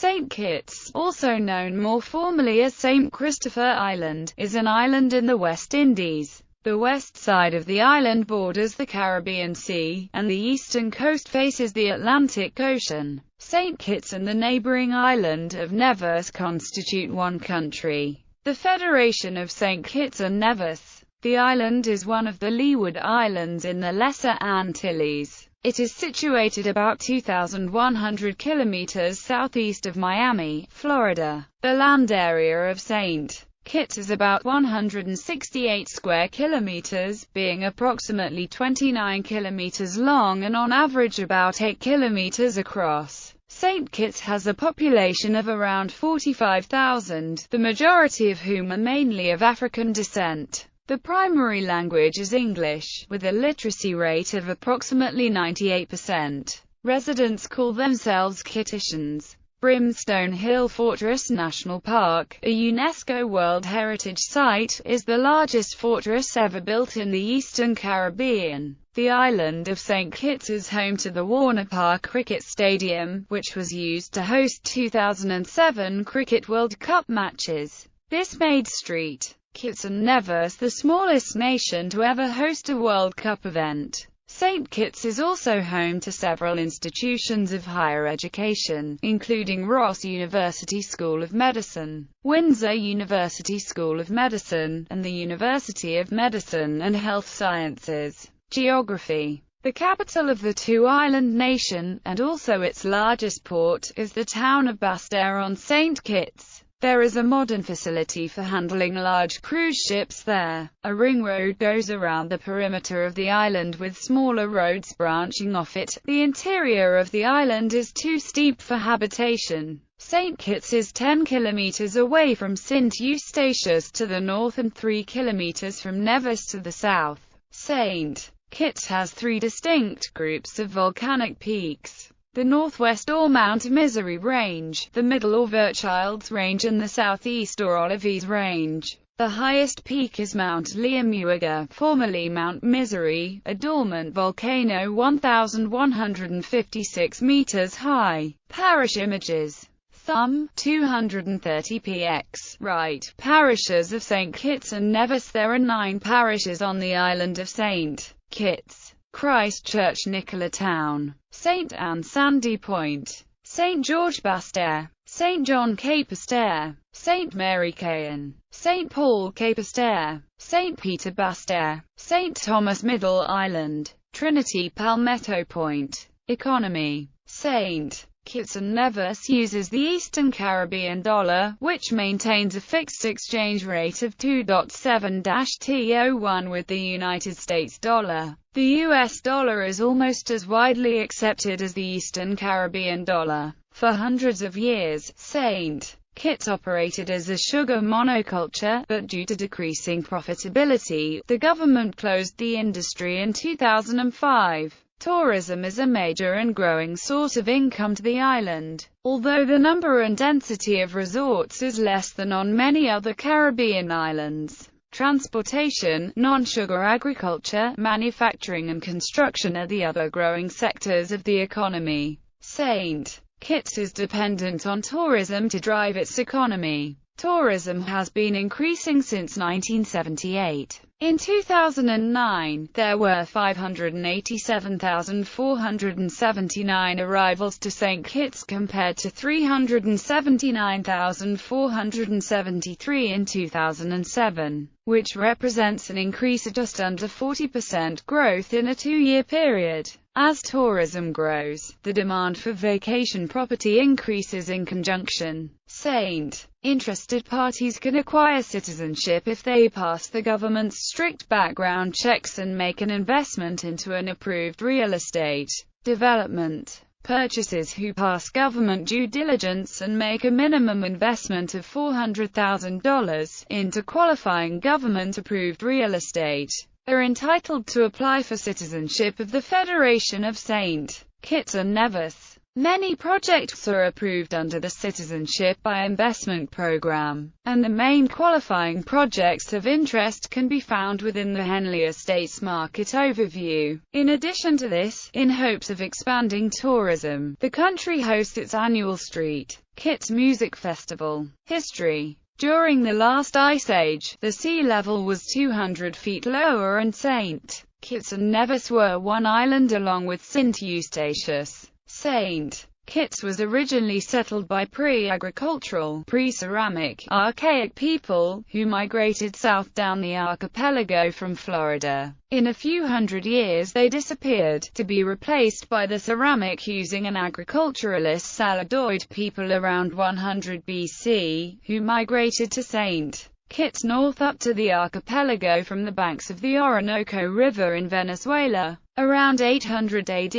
St. Kitts, also known more formally as St. Christopher Island, is an island in the West Indies. The west side of the island borders the Caribbean Sea, and the eastern coast faces the Atlantic Ocean. St. Kitts and the neighboring island of Nevis constitute one country, the Federation of St. Kitts and Nevis. The island is one of the Leeward Islands in the Lesser Antilles. It is situated about 2,100 kilometers southeast of Miami, Florida. The land area of St. Kitts is about 168 square kilometers, being approximately 29 kilometers long and on average about 8 kilometers across. St. Kitts has a population of around 45,000, the majority of whom are mainly of African descent. The primary language is English, with a literacy rate of approximately 98%. Residents call themselves Kittitians. Brimstone Hill Fortress National Park, a UNESCO World Heritage Site, is the largest fortress ever built in the Eastern Caribbean. The island of St. Kitts is home to the Warner Park Cricket Stadium, which was used to host 2007 Cricket World Cup matches. This made St. Kitts and Nevis the smallest nation to ever host a World Cup event. St. Kitts is also home to several institutions of higher education, including Ross University School of Medicine, Windsor University School of Medicine, and the University of Medicine and Health Sciences. Geography. The capital of the two-island nation, and also its largest port, is the town of Basseterre on St. Kitts. There is a modern facility for handling large cruise ships there. A ring road goes around the perimeter of the island with smaller roads branching off it. The interior of the island is too steep for habitation. St. Kitts is 10 kilometers away from St. Eustatius to the north and 3 kilometers from Nevis to the south. St. Kitts has three distinct groups of volcanic peaks: the northwest or Mount Misery Range, the middle or Virchilds Range, and the southeast or Olives Range. The highest peak is Mount Liamuiga, formerly Mount Misery, a dormant volcano 1,156 meters high. Parish images. Thumb, 230 px. Right. Parishes of St. Kitts and Nevis. There are 9 parishes on the island of St. Kitts: Christchurch, Nicola Town, St. Anne Sandy Point, St. George Basseterre, St. John Cape Basseterre, St. Mary Caen, St. Paul Cape Basseterre, St. Peter Basseterre, St. Thomas Middle Island, Trinity Palmetto Point. Economy. St. Kitts and Nevis uses the Eastern Caribbean dollar, which maintains a fixed exchange rate of 2.7-to-1 with the United States dollar. The US dollar is almost as widely accepted as the Eastern Caribbean dollar. For hundreds of years, St. Kitts operated as a sugar monoculture, but due to decreasing profitability, the government closed the industry in 2005. Tourism is a major and growing source of income to the island, although the number and density of resorts is less than on many other Caribbean islands. Transportation, non-sugar agriculture, manufacturing and construction are the other growing sectors of the economy. St. Kitts is dependent on tourism to drive its economy. Tourism has been increasing since 1978. In 2009, there were 587,479 arrivals to St. Kitts compared to 379,473 in 2007, which represents an increase of just under 40% growth in a 2-year period. As tourism grows, the demand for vacation property increases in conjunction. St. Interested parties can acquire citizenship if they pass the government's strict background checks and make an investment into an approved real estate development. Purchasers who pass government due diligence and make a minimum investment of $400,000 into qualifying government-approved real estate are entitled to apply for citizenship of the Federation of St. Kitts and Nevis. Many projects are approved under the Citizenship by Investment Program, and the main qualifying projects of interest can be found within the Henley Estates Market Overview. In addition to this, in hopes of expanding tourism, the country hosts its annual St. Kitts Music Festival. History. During the last ice age, the sea level was 200 feet lower and St. Kitts and Nevis were one island along with St. Eustatius. St. Kitts was originally settled by pre-agricultural, pre-ceramic, archaic people, who migrated south down the archipelago from Florida. In a few hundred years they disappeared, to be replaced by the ceramic-using and agriculturalist Saladoid people around 100 BC, who migrated to St. Kitts north up to the archipelago from the banks of the Orinoco River in Venezuela. Around 800 AD,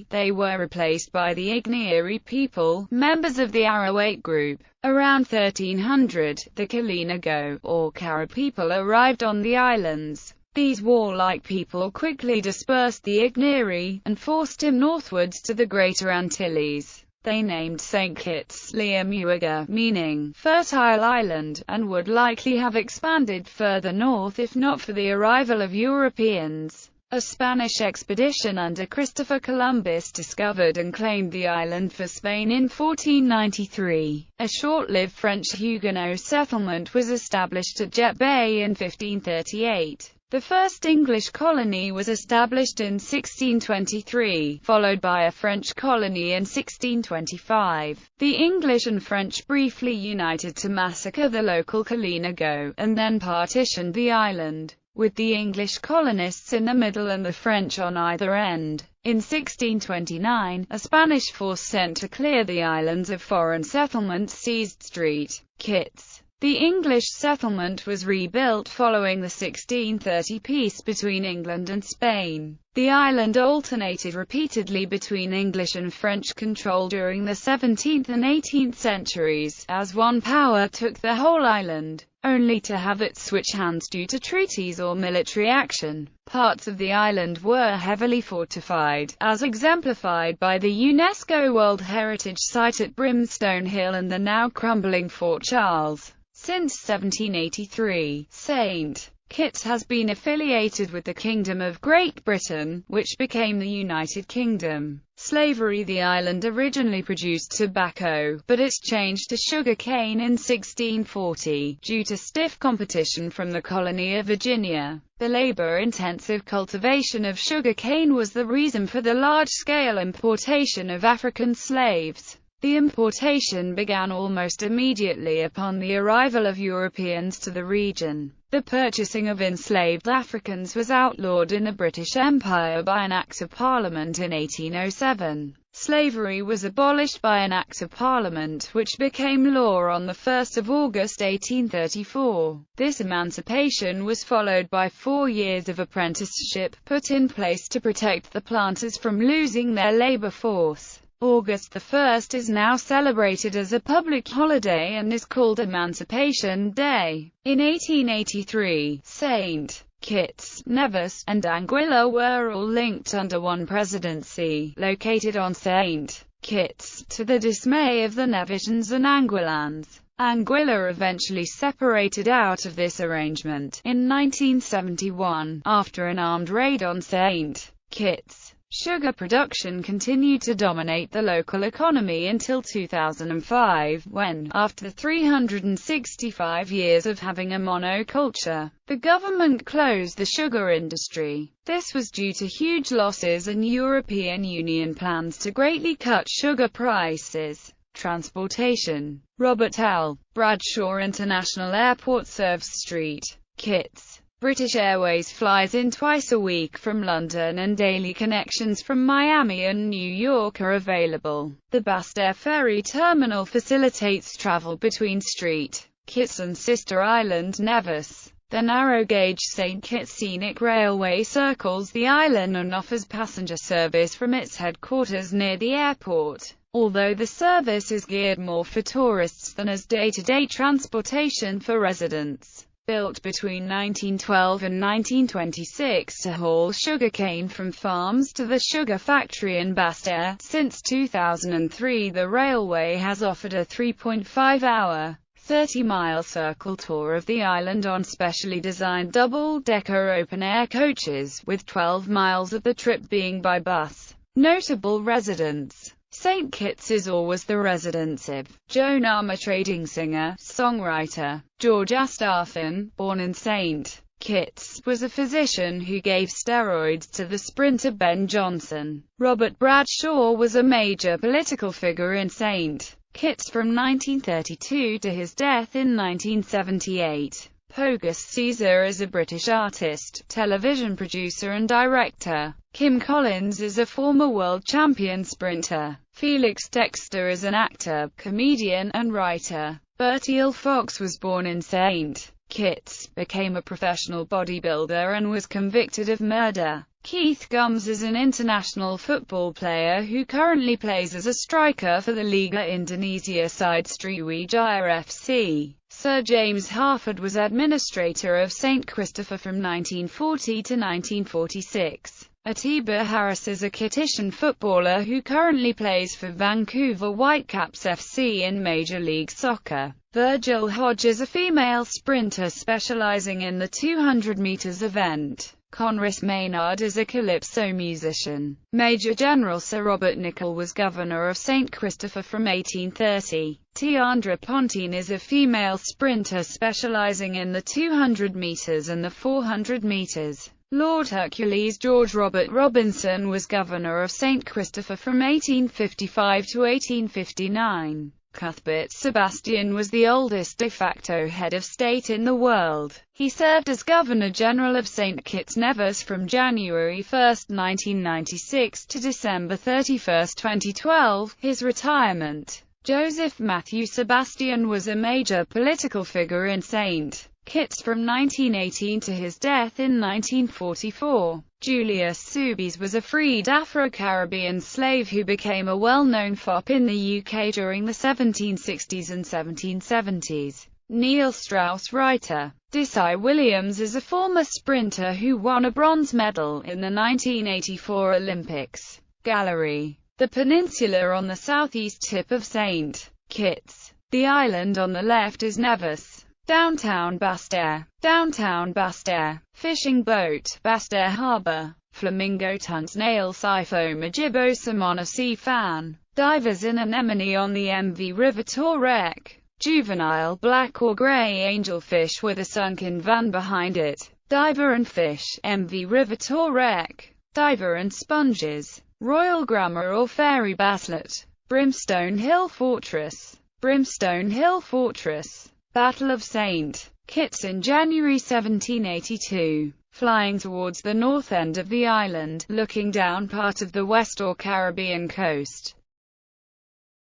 they were replaced by the Igneari people, members of the Arawak group. Around 1300, the Kalinago, or Kara people arrived on the islands. These warlike people quickly dispersed the Igneari, and forced him northwards to the Greater Antilles. They named St. Kitts Liamuiga, meaning fertile island, and would likely have expanded further north if not for the arrival of Europeans. A Spanish expedition under Christopher Columbus discovered and claimed the island for Spain in 1493. A short-lived French Huguenot settlement was established at Jet Bay in 1538. The first English colony was established in 1623, followed by a French colony in 1625. The English and French briefly united to massacre the local Kalinago, and then partitioned the island, with the English colonists in the middle and the French on either end. In 1629, a Spanish force sent to clear the islands of foreign settlements seized St. Kitts. The English settlement was rebuilt following the 1630 peace between England and Spain. The island alternated repeatedly between English and French control during the 17th and 18th centuries, as one power took the whole island, only to have it switch hands due to treaties or military action. Parts of the island were heavily fortified, as exemplified by the UNESCO World Heritage Site at Brimstone Hill and the now crumbling Fort Charles. Since 1783, St. Kitts has been affiliated with the Kingdom of Great Britain, which became the United Kingdom. Slavery. The island originally produced tobacco, but it changed to sugar cane in 1640, due to stiff competition from the colony of Virginia. The labor-intensive cultivation of sugar cane was the reason for the large-scale importation of African slaves. The importation began almost immediately upon the arrival of Europeans to the region. The purchasing of enslaved Africans was outlawed in the British Empire by an Act of Parliament in 1807. Slavery was abolished by an Act of Parliament, which became law on 1 August 1834. This emancipation was followed by 4 years of apprenticeship, put in place to protect the planters from losing their labor force. August 1 is now celebrated as a public holiday and is called Emancipation Day. In 1883, St. Kitts, Nevis, and Anguilla were all linked under one presidency, located on St. Kitts, to the dismay of the Nevisians and Anguillans. Anguilla eventually separated out of this arrangement in 1971, after an armed raid on St. Kitts. Sugar production continued to dominate the local economy until 2005, when, after 365 years of having a monoculture, the government closed the sugar industry. This was due to huge losses and European Union plans to greatly cut sugar prices. Transportation. Robert L. Bradshaw International Airport serves St. Kitts. British Airways flies in twice a week from London and daily connections from Miami and New York are available. The Basse-Terre Ferry Terminal facilitates travel between St. Kitts and sister island Nevis. The narrow-gauge St. Kitts Scenic Railway circles the island and offers passenger service from its headquarters near the airport, although the service is geared more for tourists than as day-to-day transportation for residents. Built between 1912 and 1926 to haul sugarcane from farms to the sugar factory in Basse-Terre, since 2003 the railway has offered a 3.5-hour, 30-mile circle tour of the island on specially designed double-decker open-air coaches, with 12 miles of the trip being by bus. Notable residents. St. Kitts is or was the residence of Joan Armour trading singer, songwriter, George Astaphan, born in St. Kitts, was a physician who gave steroids to the sprinter Ben Johnson. Robert Bradshaw was a major political figure in St. Kitts from 1932 to his death in 1978. Pogus Caesar is a British artist, television producer and director. Kim Collins is a former world champion sprinter. Felix Dexter is an actor, comedian, and writer. Bertiel Fox was born in St. Kitts, became a professional bodybuilder and was convicted of murder. Keith Gums is an international football player who currently plays as a striker for the Liga Indonesia side Sriwijaya FC. Sir James Harford was administrator of St. Christopher from 1940 to 1946. Atiba Harris is a Kittitian footballer who currently plays for Vancouver Whitecaps FC in Major League Soccer. Virgil Hodge is a female sprinter specializing in the 200 meters event. Conris Maynard is a calypso musician. Major General Sir Robert Nicoll was governor of St. Christopher from 1830. Tiandra Pontine is a female sprinter specializing in the 200 meters and the 400 meters. Lord Hercules George Robert Robinson was governor of St. Christopher from 1855 to 1859. Cuthbert Sebastian was the oldest de facto head of state in the world. He served as Governor-General of St. Kitts Nevis from January 1, 1996 to December 31, 2012. His retirement. Joseph Matthew Sebastian was a major political figure in St. Kitts from 1918 to his death in 1944. Julius Soubise was a freed Afro-Caribbean slave who became a well-known fop in the UK during the 1760s and 1770s. Neil Strauss writer. Desai Williams is a former sprinter who won a bronze medal in the 1984 Olympics. Gallery. The Peninsular on the southeast tip of St. Kitts. The island on the left is Nevis. Downtown Basse-Terre. Downtown Basse-Terre. Fishing boat, Basse-Terre Harbour. Flamingo tunts nail Sifo Majibo Samana sea fan. Divers in anemone on the MV River Torrec. Juvenile black or grey angelfish with a sunken van behind it. Diver and fish, MV River Torrec. Diver and sponges. Royal Grammar or Fairy Basslet. Brimstone Hill Fortress. Brimstone Hill Fortress. Battle of St. Kitts in January 1782. Flying towards the north end of the island, looking down part of the West or Caribbean coast.